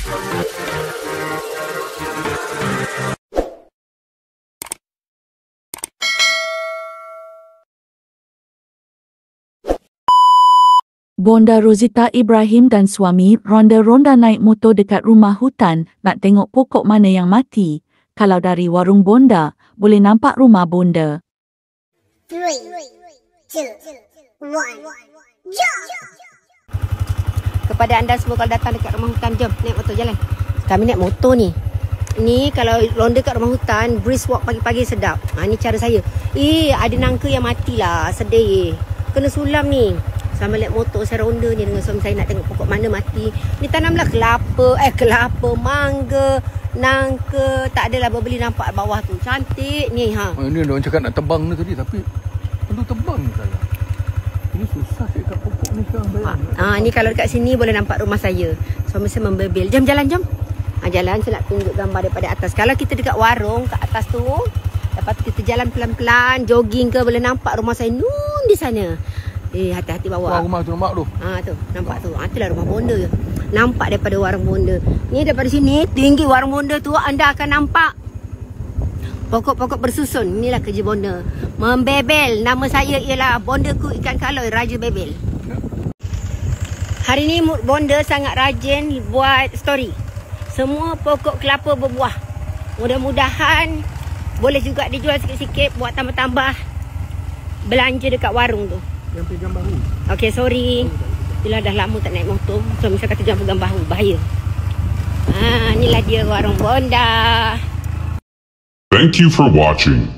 Bonda Rosita Ibrahim dan suami ronda-ronda naik motor dekat rumah hutan nak tengok pokok mana yang mati. Kalau dari warung bonda, boleh nampak rumah bonda. 3, 2, 1, jump! Kepada anda semua kalau datang dekat rumah hutan, jom naik motor jalan. Kami naik motor ni. Ni kalau ronda kat rumah hutan, brisk walk pagi-pagi sedap. Ni cara saya. Ada nangka yang matilah, sedih. Kena sulam ni. Sama naik motor saya ronda ni dengan suami saya nak tengok pokok mana mati. Ni tanamlah kelapa, mangga, nangka. Tak adalah berbeli nampak bawah tu. Cantik ni ha. Ini orang cakap nak tebang ni tadi tapi perlu tebang ni saya. Ini susah dekat pokok ni sekarang. Ni kalau dekat sini boleh nampak rumah saya. Suami saya membebel. Jom jalan jom. Jalan saya nak tunjuk gambar daripada atas. Kalau kita dekat warung kat atas tu, lepas tu kita jalan pelan-pelan, jogging ke boleh nampak rumah saya nun di sana. Hati-hati bawa. Rumah tu nampak tu. Tu nampak tu. Itulah rumah bonda. Nampak daripada warung bonda. Ni daripada sini tinggi warung bonda tu anda akan nampak pokok-pokok bersusun. Inilah kerja bonda. Membebel. Nama saya ialah bondaku ikan kaloi Raja Bebel. Hari ni bonda sangat rajin buat story. Semua pokok kelapa berbuah. Mudah-mudahan boleh juga dijual sikit-sikit buat tambah-tambah belanja dekat warung tu. Yang pegang bahu. Okey, sorry. Bila dah lama tak naik motor, suami saya kata jangan pegang bahu, bahaya. Inilah dia warung bonda. Thank you for watching.